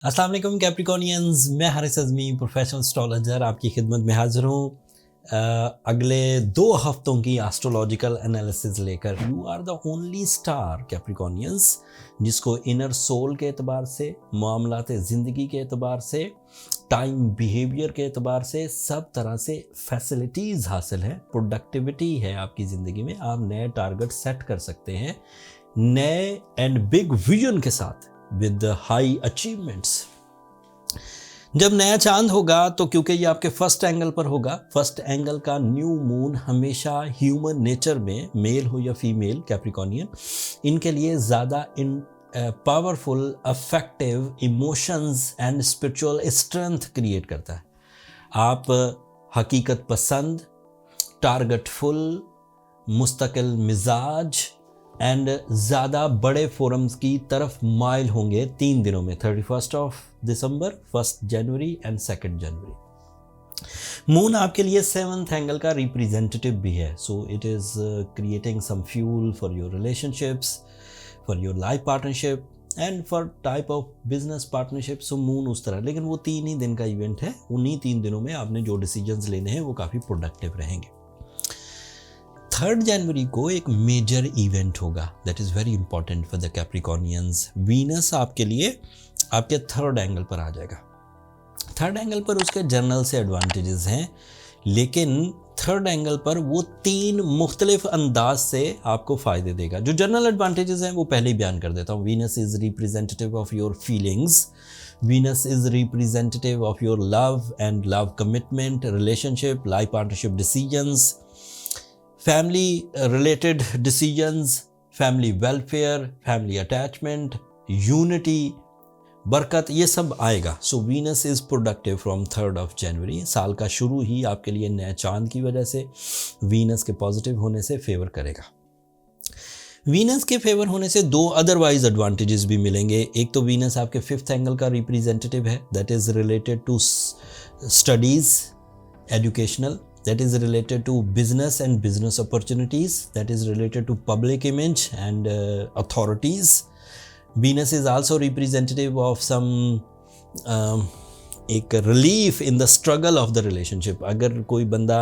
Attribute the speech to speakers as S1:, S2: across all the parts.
S1: अस्सलाम वालेकुम कैप्रिकॉनियंस, मैं हारिस अज़मी प्रोफेशनल एस्ट्रोलॉजर आपकी खिदमत में हाज़िर हूँ। अगले 2 हफ्तों की एस्ट्रोलॉजिकल एनालिसिस लेकर। You are the only star Capricornians जिसको इनर सोल के एतबार से, मामलात ज़िंदगी के एतबार से, टाइम बिहेवियर के एतबार से, सब तरह से फैसिलिटीज़ हासिल है, प्रोडक्टिविटी है आपकी ज़िंदगी में। आप नए टारगेट सेट कर सकते हैं नए एंड बिग विजन के साथ विद हाई अचीवमेंट्स। जब नया चांद होगा तो क्योंकि ये आपके फर्स्ट एंगल पर होगा, फर्स्ट एंगल का न्यू मून हमेशा ह्यूमन नेचर में, मेल हो या फीमेल कैप्रिकॉनियन, इनके लिए ज़्यादा powerful, affective emotions and spiritual strength create करता है। आप हकीकत पसंद, टारगेटफुल, मुस्तकिल मिजाज एंड ज़्यादा बड़े फोरम्स की तरफ माइल होंगे 3 दिनों में, 31 of December, 1 January and 2 January. Moon आपके लिए 7th एंगल का रिप्रेजेंटेटिव भी है, so it is creating some fuel for your relationships, for your life partnership and for type of business partnership. So moon उस तरह, लेकिन वो 3 ही दिन का इवेंट है। उन्हीं 3 दिनों में आपने जो डिसीजंस लेने हैं वो काफ़ी प्रोडक्टिव रहेंगे। 3 जनवरी को एक मेजर इवेंट होगा that is very important for the Capricornians. Venus आपके लिए आपके 3rd एंगल पर आ जाएगा। 3rd एंगल पर उसके जर्नल से एडवांटेजेस हैं, लेकिन 3rd एंगल पर वो 3 मुख्तलिफ अंदाज से आपको फ़ायदे देगा। जो जर्नल एडवांटेजेस हैं वो पहले ही बयान कर देता हूँ। Venus is representative of your feelings, Venus is representative of your love and love commitment, relationship, life partnership decisions, family related decisions, family welfare, family attachment, unity, बरकत, ये सब आएगा। सो Venus is productive from 3 of January. साल का शुरू ही आपके लिए नए चांद की वजह से वीनस के पॉजिटिव होने से फेवर करेगा। वीनस के फेवर होने से 2 अदरवाइज एडवांटेजेस भी मिलेंगे। एक तो वीनस आपके 5th एंगल का रिप्रेजेंटेटिव है, that is related to studies, educational, that is related to business and business opportunities, that is related to public image and authorities. Venus is also representative of some एक relief in the struggle of the relationship. अगर कोई बंदा,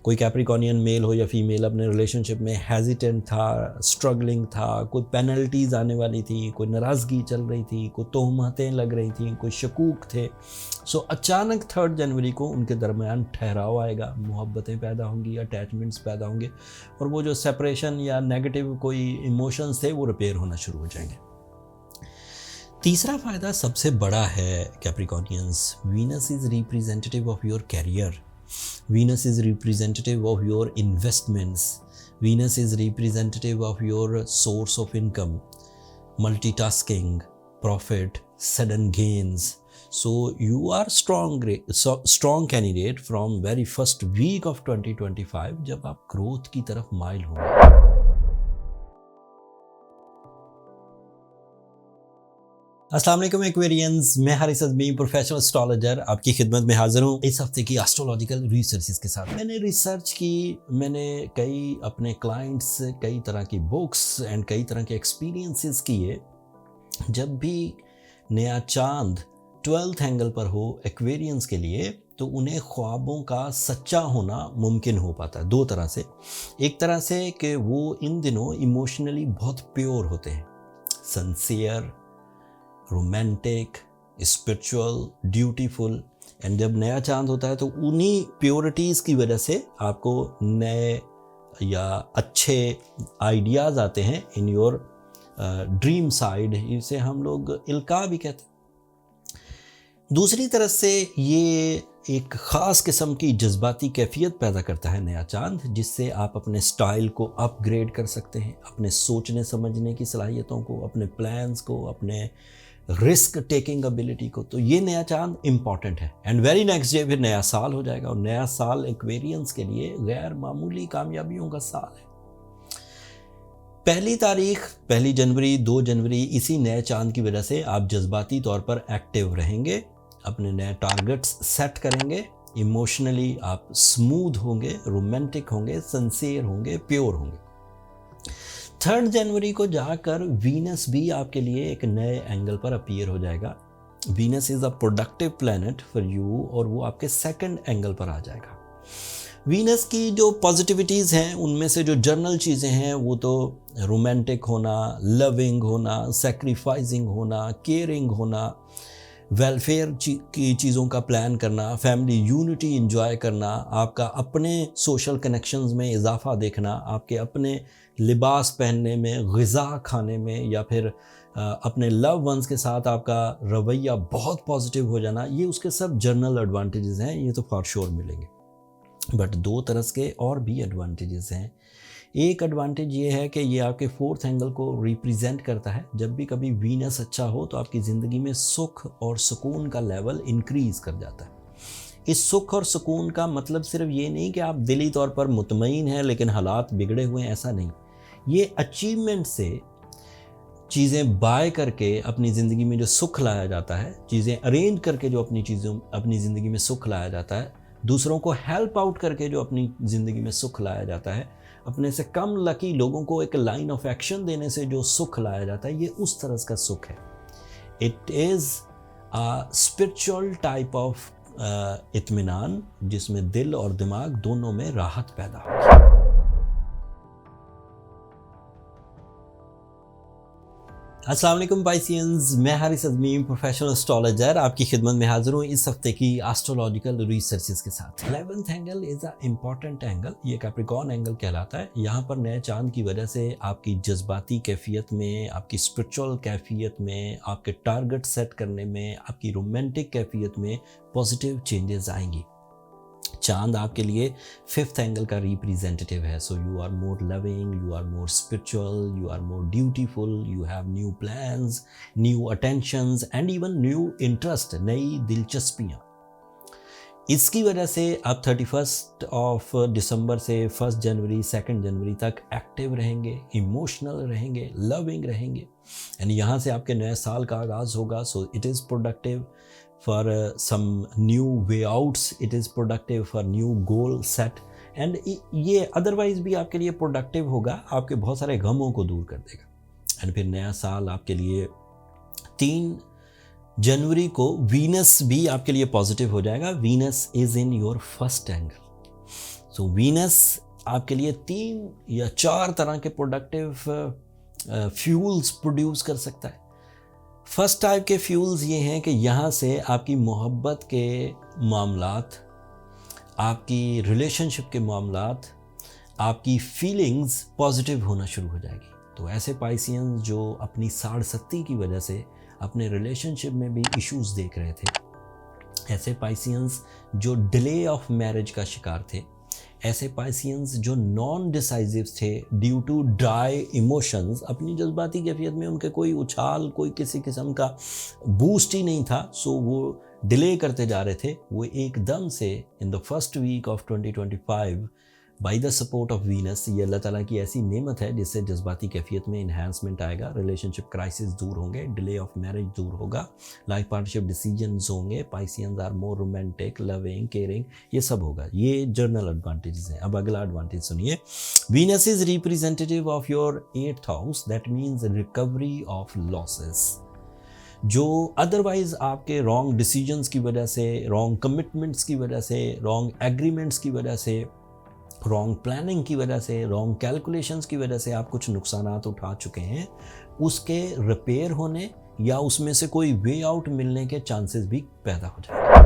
S1: कोई Capricornian mail हो या female, अपने relationship में hesitant था, स्ट्रगलिंग था, कोई पेनल्टीज़ आने वाली थी, कोई नाराज़गी चल रही थी, कोई तोहमतें लग रही थी, कोई शकूक थे, सो अचानक 3 जनवरी को उनके दरमियान ठहराव आएगा, मोहब्बतें पैदा होंगी, अटैचमेंट्स पैदा होंगे, और वो जो सेपरेशन या नेगेटिव कोई इमोशंस थे वो रिपेयर होना शुरू हो जाएंगे। तीसरा फ़ायदा सबसे बड़ा है Capricornians. Venus is representative of your career, Venus is representative of your investments, Venus is representative of your source of income, multitasking, profit, sudden gains. So you are strong candidate from very first week of 2025 जब आप growth की तरफ mile होंगे। अस्सलाम वालेकुम Aquarians, मैं Haris अज़मी professional astrologer आपकी खिदमत में हाजिर हूँ इस हफ्ते की एस्ट्रोलॉजिकल रिसर्चेस के साथ। मैंने रिसर्च की, मैंने कई अपने क्लाइंट्स से कई तरह की बुक्स एंड कई तरह के एक्सपीरियंसेस किए। जब भी नया चांद 12th एंगल पर हो एक्वेरियंस के लिए, तो उन्हें ख्वाबों का सच्चा होना मुमकिन हो पाता है 2 तरह से। एक तरह से कि वो इन दिनों इमोशनली बहुत प्योर होते हैं, sincere, romantic, spiritual, dutiful, and जब नया चांद होता है तो उन्हीं प्योरिटीज़ की वजह से आपको नए या अच्छे आइडियाज़ आते हैं इन योर ड्रीम साइड। इसे हम लोग इल्का भी कहते हैं। दूसरी तरफ से ये एक ख़ास किस्म की जज्बाती कैफियत पैदा करता है नया चांद, जिससे आप अपने स्टाइल को अपग्रेड कर सकते हैं, अपने सोचने समझने की सलाहियतों को, अपने प्लान्स को, अपने रिस्क टेकिंग एबिलिटी को। तो ये नया चांद इम्पॉर्टेंट है। एंड वेरी नेक्स्ट डे फिर नया साल हो जाएगा, और नया साल एक्वेरियंस के लिए गैर मामूली कामयाबियों का साल है। पहली तारीख 1 जनवरी, 2 जनवरी, इसी नए चांद की वजह से आप जज्बाती तौर पर एक्टिव रहेंगे, अपने नए टारगेट्स सेट करेंगे, इमोशनली आप स्मूथ होंगे, रोमांटिक होंगे, सिंसियर होंगे, प्योर होंगे। 3 जनवरी को जाकर वीनस भी आपके लिए एक नए एंगल पर अपीयर हो जाएगा। Venus is a productive planet for you, और वो आपके सेकंड एंगल पर आ जाएगा। वीनस की जो पॉजिटिविटीज़ हैं उनमें से जो जर्नल चीज़ें हैं वो तो रोमांटिक होना, लविंग होना, सेक्रीफाइसिंग होना, केयरिंग होना, वेलफेयर की चीज़ों का प्लान करना, फैमिली यूनिटी इंजॉय करना, आपका अपने सोशल कनेक्शंस में इजाफा देखना, आपके अपने लिबास पहनने में, ग़िज़ा खाने में, या फिर अपने लव वंस के साथ आपका रवैया बहुत पॉजिटिव हो जाना, ये उसके सब जर्नल एडवांटेजेस हैं, ये तो फॉर श्योर मिलेंगे। बट दो तरह के और भी एडवांटेजेस हैं। एक एडवांटेज ये है कि ये आपके फोर्थ एंगल को रिप्रेजेंट करता है। जब भी कभी वीनस अच्छा हो तो आपकी ज़िंदगी में सुख और सुकून का लेवल इंक्रीज़ कर जाता है। इस सुख और सुकून का मतलब सिर्फ ये नहीं कि आप दिली तौर पर मुतमईन हैं लेकिन हालात बिगड़े हुए हैं, ऐसा नहीं। ये अचीवमेंट से चीज़ें बाय करके अपनी ज़िंदगी में जो सुख लाया जाता है, चीज़ें अरेंज करके जो अपनी ज़िंदगी में सुख लाया जाता है, दूसरों को हेल्प आउट करके जो अपनी ज़िंदगी में सुख लाया जाता है, अपने से कम लकी लोगों को एक लाइन ऑफ एक्शन देने से जो सुख लाया जाता है, ये उस तरह का सुख है। It is a spiritual type of इत्मीनान, जिसमें दिल और दिमाग दोनों में राहत पैदा होगी। अस्सलाम वालेकुम पाइसियंस, मैं हारिस अज़मी, प्रोफेशनल एस्ट्रोलॉजर, आपकी खिदमत में हाजिर हूँ इस हफ्ते की एस्ट्रोलॉजिकल रिसर्चेस के साथ। 11th angle is a important angle, ये कैप्रिकॉर्न एंगल कहलाता है। यहाँ पर नए चांद की वजह से आपकी जज्बाती कैफियत में, आपकी स्पिरिचुअल कैफियत में, आपके टारगेट सेट करने में, आपकी रोमांटिक कैफियत में पॉजिटिव चेंजेस आएंगी। चांद आपके लिए 5th एंगल का रिप्रेजेंटेटिव है। So you are more loving, you are more spiritual, you are more dutiful, you have new plans, new attentions and even new interest, नई दिलचस्पियाँ। इसकी वजह से आप 31 दिसंबर से 1 जनवरी 2 जनवरी तक एक्टिव रहेंगे, इमोशनल रहेंगे, लविंग रहेंगे, एंड यहाँ से आपके नए साल का आगाज़ होगा। सो it is productive for some new way outs, it is productive for new goal set, and ये अदरवाइज भी आपके लिए प्रोडक्टिव होगा, आपके बहुत सारे गमों को दूर कर देगा। एंड फिर नया साल आपके लिए 3 जनवरी को वीनस भी आपके लिए पॉजिटिव हो जाएगा। Venus is in your first angle. So Venus आपके लिए 3 या 4 तरह के प्रोडक्टिव फ्यूल्स प्रोड्यूस कर सकता है। फर्स्ट टाइप के फ्यूल्स ये हैं कि यहाँ से आपकी मोहब्बत के मामलात, आपकी रिलेशनशिप के मामलात, आपकी फीलिंग्स पॉजिटिव होना शुरू हो जाएगी। तो ऐसे पाइसियंस जो अपनी साड़सत्ती की वजह से अपने रिलेशनशिप में भी इश्यूज देख रहे थे, ऐसे पाइसियंस जो डिले ऑफ मैरिज का शिकार थे, ऐसे पाइसियंस जो नॉन डिसाइसिव थे ड्यू टू ड्राई इमोशंस, अपनी जज्बाती कैफियत में उनके कोई उछाल, कोई किसी किस्म का बूस्ट ही नहीं था, सो वो डिले करते जा रहे थे, वो एकदम से in the first week of 2025 by the support of Venus, ये अल्लाह ताला की ऐसी नेमत है जिससे जज्बाती कैफियत में इन्हांसमेंट आएगा, रिलेशनशिप क्राइसिस दूर होंगे, डिले ऑफ मैरिज दूर होगा, लाइफ पार्टनरशिप डिसीजंस होंगे, Pisceans are more romantic, loving, caring, ये सब होगा। ये जर्नल एडवांटेजेस हैं। अब अगला एडवांटेज सुनिए। Venus is representative of your 8th house, that means recovery of losses. जो अदरवाइज आपके रॉन्ग डिसीजंस की वजह से, रॉन्ग कमिटमेंट्स की वजह से, रॉन्ग एग्रीमेंट्स की वजह से, रॉन्ग प्लानिंग की वजह से, रॉन्ग कैलकुलेशंस की वजह से आप कुछ नुकसानात उठा चुके हैं, उसके रिपेयर होने या उसमें से कोई वे आउट मिलने के चांसेस भी पैदा हो जाएंगे।